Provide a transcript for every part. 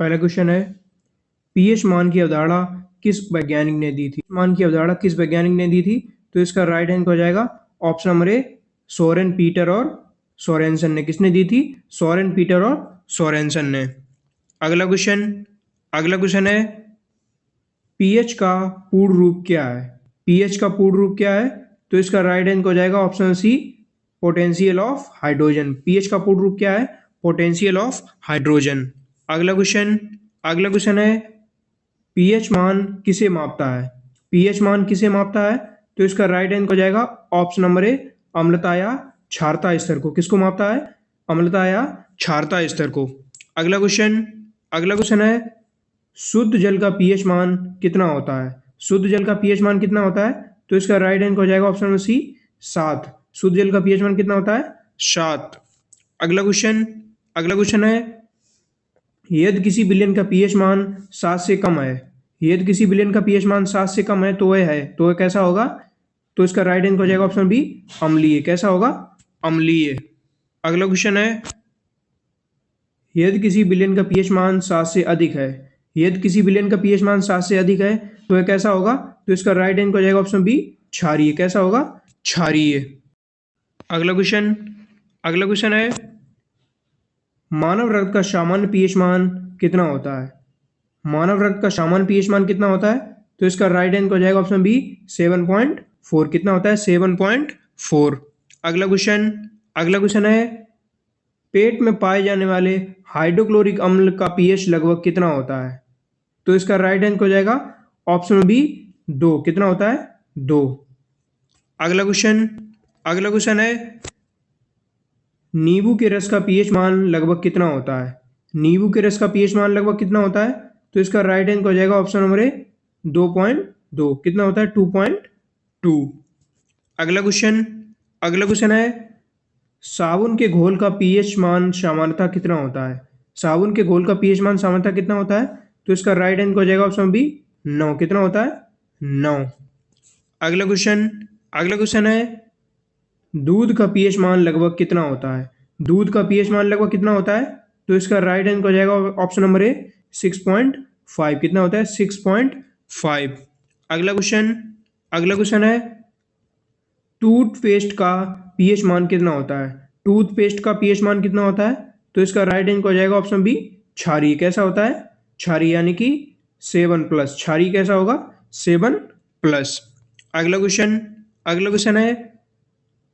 पहला क्वेश्चन है, पीएच मान की अवधारणा किस वैज्ञानिक ने दी थी? मान की अवधारणा किस वैज्ञानिक ने दी थी? तो इसका राइट आंसर हो जाएगा option number A, Soren Peter और सोरेनसन ने। किसने दी थी? सोरेन पीटर और सोरेनसन ने। अगला क्वेश्चन है, पीएच का पूर्ण रूप क्या है? पीएच का पूर्ण रूप क्या है? तो इसका राइट आंसर हो जाएगा option C, potential of hydrogen. PH का पूर्ण रूप क्या है? Potential of hydrogen. अगला क्वेश्चन है, पीएच मान किसे मापता है? पीएच मान किसे मापता है? तो इसका राइट आंसर हो जाएगा ऑप्शन नंबर ए, अम्लता या क्षारता स्तर को। किसको मापता है? अम्लता या क्षारता स्तर को। अगला क्वेश्चन है, शुद्ध जल का पीएच मान कितना होता है? शुद्ध जल का पीएच मान कितना होता है? तो इसका राइट आंसर हो जाएगा ऑप्शन नंबर सी, 7। शुद्ध जल का पीएच मान कितना होता है? 7। अगला क्वेश्चन है, यदि किसी विलयन का पीएच मान 7 से कम है, यदि किसी विलयन का पीएच मान 7 से कम है तो वह कैसा होगा? तो इसका राइट आंसर हो जाएगा ऑप्शन बी, अम्लीय। कैसा होगा? अम्लीय। अगला क्वेश्चन है, यदि किसी विलयन का पीएच मान 7 से अधिक है, यदि किसी विलयन का पीएच मान 7 से अधिक है तो वह कैसा होगा? तो इसका राइट आंसर हो जाएगा ऑप्शन बी, क्षारीय। कैसा होगा? क्षारीय। अगला क्वेश्चन है, मानव रक्त का सामान्य पीएच मान कितना होता है? मानव रक्त का सामान्य पीएच मान कितना होता है? तो इसका राइट आंसर हो जाएगा ऑप्शन बी, 7.4। कितना होता है? 7.4। अगला क्वेश्चन है, पेट में पाए जाने वाले हाइड्रोक्लोरिक अम्ल का पीएच लगभग कितना होता है? तो इसका राइट आंसर हो जाएगा ऑप्शन बी, 2। कितना होता है? 2। अगला क्वेश्चन है, नींबू के रस का पीएच मान लगभग कितना होता है? नींबू के रस का पीएच मान लगभग कितना होता है? तो इसका राइट आंसर हो जाएगा ऑप्शन नंबर ए, 2.2। कितना होता है? 2.2। अगला क्वेश्चन है, साबुन के घोल का पीएच मान सामान्यतः कितना होता है? साबुन के घोल का पीएच मान सामान्यतः कितना होता है? तो इसका राइट आंसर हो जाएगा ऑप्शन बी, 9। कितना होता है? 9। अगला क्वेश्चन है, दूध का पीएच मान लगभग कितना होता है? दूध का पीएच मान लगभग कितना होता है? तो इसका राइट आंसर हो जाएगा ऑप्शन नंबर ए, 6.5। कितना होता है? 6.5। अगला क्वेश्चन है, टूथपेस्ट का पीएच मान कितना होता है? टूथपेस्ट का पीएच मान कितना होता है? तो इसका राइट आंसर हो जाएगा ऑप्शन बी, क्षारीय। कैसा होता है? क्षारीय, यानी कि 7+। क्षारीय कैसा होगा? 7+। अगला क्वेश्चन है,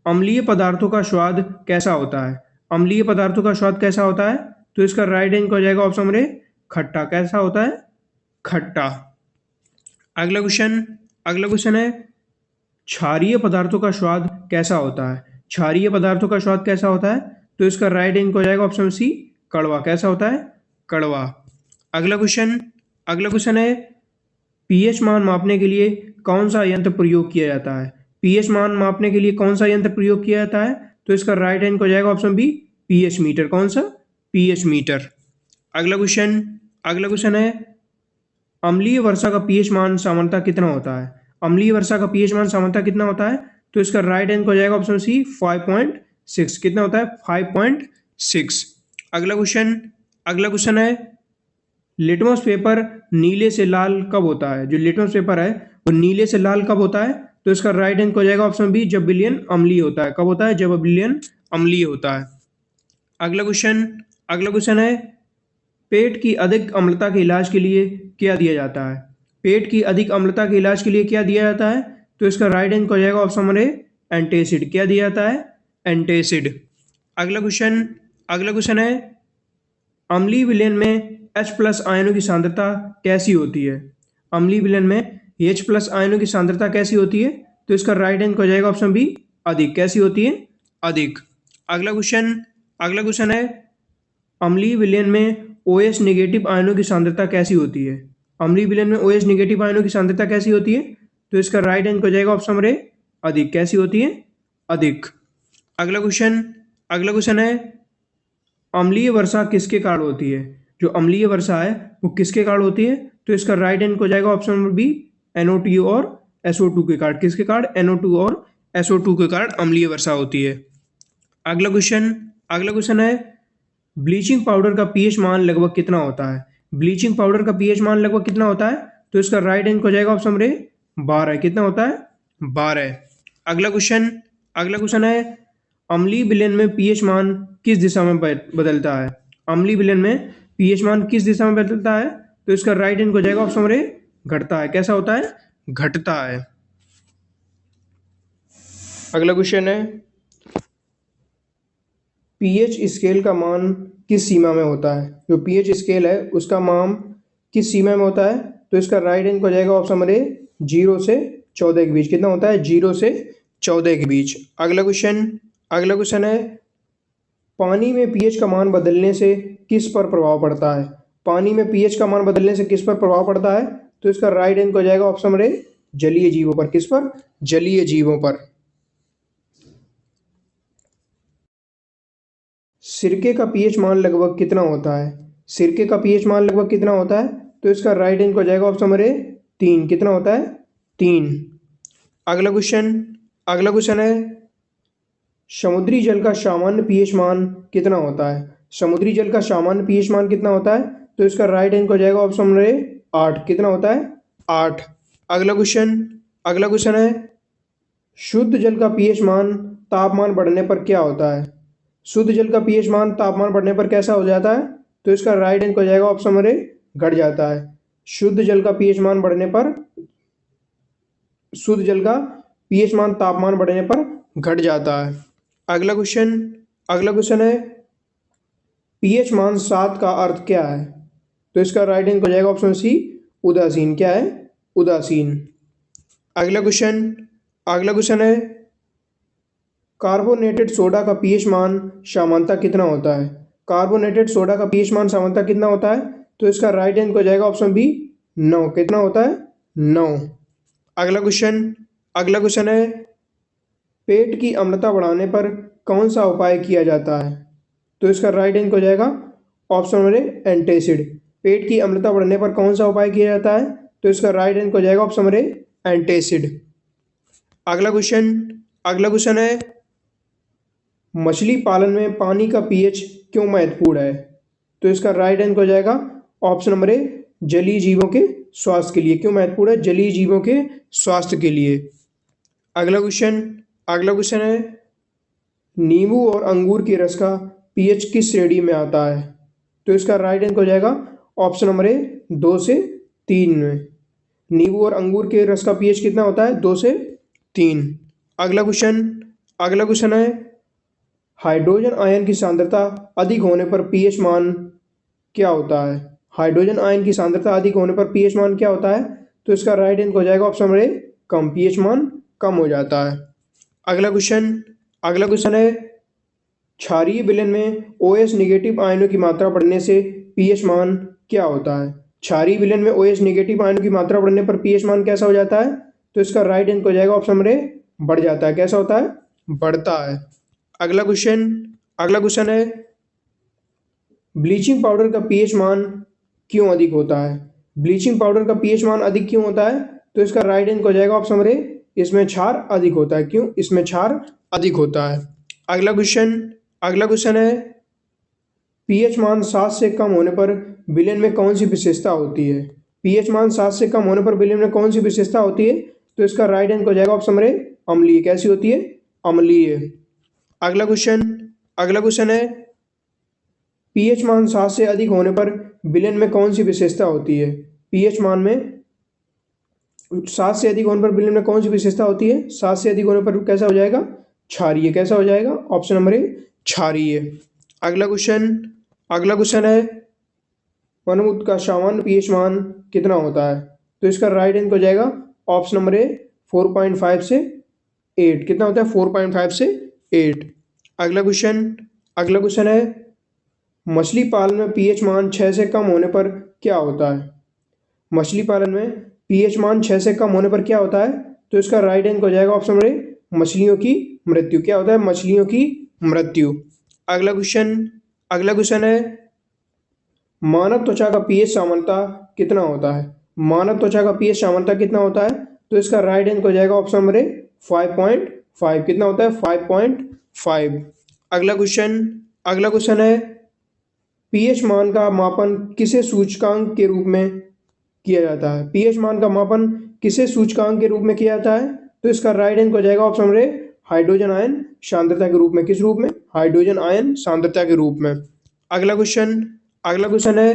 अम्लीय पदार्थों का स्वाद कैसा होता है? अम्लीय पदार्थों का स्वाद कैसा होता है? तो इसका राइट आंसर हो जाएगा ऑप्शन नंबर ए, खट्टा। कैसा होता है? खट्टा। अगला क्वेश्चन है, क्षारीय पदार्थों का स्वाद कैसा होता है? क्षारीय पदार्थों का स्वाद कैसा होता है? तो इसका राइट आंसर हो जाएगा ऑप्शन सी, कड़वा। कैसा होता है? कड़वा। अगला क्वेश्चन है, पीएच मान मापने के लिए कौन सा यंत्र प्रयोग किया जाता है? पीएच मान मापने के लिए कौन सा यंत्र प्रयोग किया जाता है? तो इसका राइट आंसर हो जाएगा ऑप्शन बी, पीएच मीटर। कौन सा? PH meter. अगला क्वेश्चन है, अम्लीय वर्षा का पीएच मान सामान्यतः कितना होता है? अम्लीय वर्षा का पीएच मान सामान्यतः कितना होता है? तो इसका राइट आंसर हो जाएगा ऑप्शन सी, 5.6। कितना होता है? 5.6। अगला क्वेश्चन है, लिटमस पेपर नीले से लाल कब होता है? जो लिटमस पेपर है वो नीले से लाल कब होता है? तो इसका राइट आंसर हो जाएगा ऑप्शन बी, जब विलयन अम्लीय होता है। कब होता है? जब विलयन अम्लीय होता है। अगला क्वेश्चन है, पेट की अधिक अम्लता के इलाज के लिए क्या दिया जाता है? पेट की अधिक अम्लता के इलाज के लिए क्या दिया जाता है? तो इसका राइट आंसर हो जाएगा ऑप्शन नंबर ए, एंटासिड। क्या दिया जाता है? एंटासिड। अगला क्वेश्चन है, अम्लीय विलयन में H+ आयनों की सांद्रता कैसी होती है? अम्लीय विलयन में H+ आयनों की सांद्रता कैसी होती है? तो इसका राइट आंसर हो जाएगा ऑप्शन बी, अधिक। कैसी होती है? अधिक। अगला क्वेश्चन है, अम्लीय विलयन में OH नेगेटिव आयनों की सांद्रता कैसी होती है? अम्लीय विलयन में OH नेगेटिव आयनों की सांद्रता कैसी होती है? तो इसका राइट आंसर हो जाएगा ऑप्शन नंबर ए, अधिक। कैसी होती है? अधिक। अगला क्वेश्चन है, अम्लीय वर्षा किसके कारण होती है? जो अम्लीय वर्षा है वो किसके कारण होती है? तो इसका राइट आंसर हो जाएगा ऑप्शन नंबर बी, NO2 और SO2 के कारण। किसके कारण? NO2 और SO2 के कारण अम्लीय वर्षा होती है। अगला क्वेश्चन है, ब्लीचिंग पाउडर का पीएच मान लगभग कितना होता है? ब्लीचिंग पाउडर का पीएच मान लगभग कितना होता है? तो इसका राइट आंसर हो जाएगा ऑप्शन नंबर ए 12। कितना होता है? 12। अगला क्वेश्चन है अम्लीय विलयन में पीएच मान किस दिशा में बदलता है? अम्लीय विलयन में पीएच मान किस दिशा में बदलता है? तो इसका राइट आंसर हो जाएगा ऑप्शन नंबर ए घटता है। कैसा होता है? घटता है। अगला क्वेश्चन है पीएच स्केल का मान किस सीमा में होता है? जो पीएच स्केल है उसका मान किस सीमा में होता है? तो इसका राइट आंसर हो जाएगा ऑप्शन नंबर ए 0 से 14 के बीच। कितना होता है? 0 से 14 के बीच। अगला क्वेश्चन है पानी में पीएच का मान बदलने से किस पर प्रभाव पड़ता है? पानी में पीएच का मान बदलने से किस पर प्रभाव पड़ता है? तो इसका राइट आंसर हो जाएगा ऑप्शन नंबर ए जलीय जीवों पर। किस पर? जलीय जीवों पर। सिरके का पीएच मान लगभग कितना होता है? सिरके का पीएच मान लगभग कितना होता है? तो इसका राइट आंसर हो जाएगा ऑप्शन नंबर ए 3। कितना होता है? 3। अगला क्वेश्चन है समुद्री जल का सामान्य पीएच मान कितना होता है? समुद्री जल का सामान्य पीएच मान कितना होता है? तो इसका राइट आंसर हो जाएगा ऑप्शन नंबर ए 8। कितना होता है? 8। अगला क्वेश्चन है शुद्ध जल का पीएच मान तापमान बढ़ने पर क्या होता है? शुद्ध जल का पीएच मान तापमान बढ़ने पर कैसा हो जाता है? तो इसका राइट आंसर हो जाएगा ऑप्शन नंबर ए घट जाता है। शुद्ध जल का पीएच मान बढ़ने पर शुद्ध जल का पीएच मान तापमान बढ़ने पर घट जाता है। अगला क्वेश्चन है पीएच मान 7 का अर्थ क्या है? तो इसका राइट आंसर हो जाएगा ऑप्शन सी उदासीन। क्या है? उदासीन। अगला क्वेश्चन है कार्बोनेटेड सोडा का पीएच मान सामान्यतः कितना होता है? कार्बोनेटेड सोडा का पीएच मान सामान्यतः कितना होता है? तो इसका राइट आंसर हो जाएगा ऑप्शन बी 9। कितना होता है? 9। अगला क्वेश्चन है पेट की अम्लता बढ़ाने पर कौन सा उपाय किया जाता है? तो इसका राइट आंसर हो जाएगा ऑप्शन नंबर ए एंटासिड। पेट की अम्लता बढ़ने पर कौन सा उपाय किया जाता है? तो इसका राइट आंसर हो जाएगा ऑप्शन नंबर ए एंटासिड। अगला क्वेश्चन है मछली पालन में पानी का पीएच क्यों महत्वपूर्ण है? तो इसका राइट आंसर हो जाएगा ऑप्शन नंबर ए जलीय जीवों के स्वास्थ्य के लिए। क्यों महत्वपूर्ण है? जलीय जीवों के स्वास्थ्य के लिए। अगला क्वेश्चन है नींबू और अंगूर के रस का पीएच किस श्रेणी में आता है? तो इसका राइट आंसर हो जाएगा ऑप्शन नंबर ए 2 से 3 में। नींबू और अंगूर के रस का पीएच कितना होता है? 2 से 3। अगला क्वेश्चन है हाइड्रोजन आयन की सांद्रता अधिक होने पर पीएच मान क्या होता है? हाइड्रोजन आयन की सांद्रता अधिक होने पर पीएच मान क्या होता है? तो इसका राइट आंसर हो जाएगा option number A come. PH मान कम हो जाता है। अगला क्वेश्चन है क्षारीय विलयन में OH नेगेटिव आयनों की मात्रा बढ़ने से पीएच मान क्या होता है? क्षारीय विलयन में OH नेगेटिव आयनों की मात्रा बढ़ने पर पीएच मान कैसा हो जाता है? तो इसका राइट आंसर हो जाएगा ऑप्शन नंबर ए बढ़ जाता है। कैसा होता है? बढ़ता है। अगला क्वेश्चन है ब्लीचिंग पाउडर का पीएच मान क्यों अधिक होता है? ब्लीचिंग पाउडर का पीएच मान अधिक क्यों होता है? तो इसका राइट आंसर हो जाएगा ऑप्शन नंबर ए इसमें क्षार अधिक होता है। क्यों? इसमें क्षार अधिक होता है। अगला क्वेश्चन है पीएच मान 7 से कम होने पर विलयन में कौन सी विशेषता होती है? पीएच मान 7 से कम होने पर विलयन में कौन सी विशेषता होती है? तो इसका राइट आंसर हो जाएगा ऑप्शन नंबर ए अम्लीय। कैसी होती है? अम्लीय। अगला क्वेश्चन है पीएच मान 7 से अधिक होने पर विलयन में कौन सी विशेषता होती है? पीएच मान में 7 से अधिक होने पर विलयन में कौन सी विशेषता होती है? 7 से अधिक होने पर कैसा हो जाएगा? क्षारीय। कैसा हो जाएगा? ऑप्शन नंबर ए क्षारीय। अगला क्वेश्चन है वनमुक्त का सामान्य पीएच मान कितना होता है? तो इसका राइट आंसर हो जाएगा ऑप्शन नंबर ए 4.5 से 8। कितना होता है? 4.5 से 8। अगला क्वेश्चन है मछली पालन में पीएच मान 6 से कम होने पर क्या होता है? मछली पालन में पीएच मान 6 से कम होने पर क्या होता है? तो इसका राइट आंसर हो जाएगा ऑप्शन नंबर ए मछलियों की मृत्यु। क्या होता है? मछलियों की मृत्यु। अगला क्वेश्चन है मानव त्वचा का पीएच सामान्यतः कितना होता है? मानव त्वचा का पीएच सामान्यतः कितना होता है? तो इसका राइट आंसर हो जाएगा ऑप्शन नंबर ए 5.5। कितना होता है? 5.5। अगला क्वेश्चन है पीएच मान का मापन किसे सूचकांक के रूप में किया जाता है? पीएच मान का मापन किसे सूचकांक के रूप में किया जाता है? तो इसका राइट आंसर हो जाएगा option number A, hydrogen ion सांद्रता के रूप में। किस रूप में? हाइड्रोजन आयन सांद्रता के रूप में। अगला क्वेश्चन है,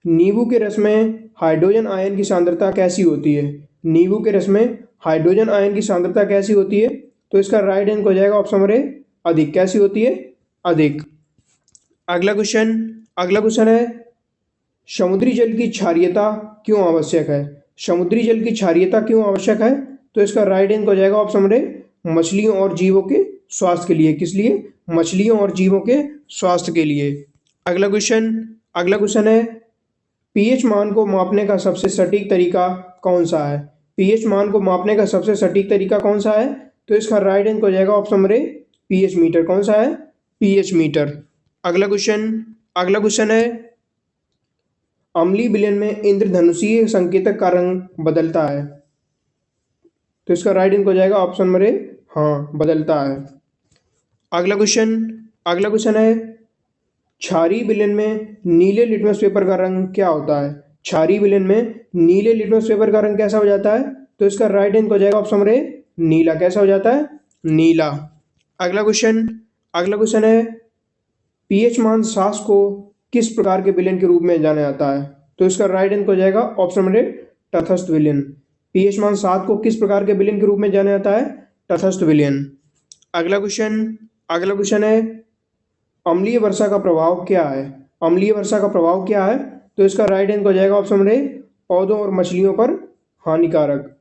नींबू के रस में हाइड्रोजन आयन की सांद्रता कैसी होती है? नींबू के रस में हाइड्रोजन आयन की सांद्रता कैसी होती है? तो इसका राइट आंसर हो जाएगा ऑप्शन नंबर ए, अधिक। कैसी होती है? अधिक। अगला क्वेश्चन है, समुद्री जल की क्षारीयता क्यों आवश्यक है? समुद्री जल की क्षारीयता क्यों आवश्यक है? तो इसका राइट आंसर हो जाएगा ऑप्शन नंबर ए, मछलियों और जीवों के स्वास्थ्य के लिए। किस लिए? मछलियों और जीवों के स्वास्थ्य के लिए। अगला क्वेश्चन है, पीएच मान को मापने का सबसे सटीक तरीका कौन सा है? पीएच मान को मापने का सबसे सटीक तरीका कौन सा है? तो इसका राइट आंसर हो जाएगा option number A, pH meter. कौन सा है? PH meter. अगला क्वेश्चन है, अम्लीय विलयन में इंद्रधनुषीय संकेतक का रंग बदलता है। तो इसका राइट आंसर हो जाएगा ऑप्शन नंबर ए, हाँ, बदलता है। अगला क्वेश्चन है, क्षारीय विलयन में नीले लिटमस पेपर का रंग क्या होता है? क्षारीय विलयन में नीले लिटमस पेपर का रंग कैसा हो जाता है? तो इसका राइट आंसर हो जाएगा ऑप्शन नंबर ए, नीला। कैसा हो जाता है? नीला। अगला क्वेश्चन है, पीएच मान 7 को किस प्रकार के विलयन के रूप में जाना जाता है? तो इसका राइट आंसर हो जाएगा ऑप्शन नंबर ए, तटस्थ विलयन। पीएच मान 7 को किस प्रकार के विलयन के रूप में जाना जाता है? तटस्थ विलयन। अगला क्वेश्चन है, अम्लीय वर्षा का प्रभाव क्या है? अम्लीय वर्षा का प्रभाव क्या है? तो इसका राइट आंसर हो जाएगा ऑप्शन नंबर ए, पौधों और मछलियों पर हानिकारक।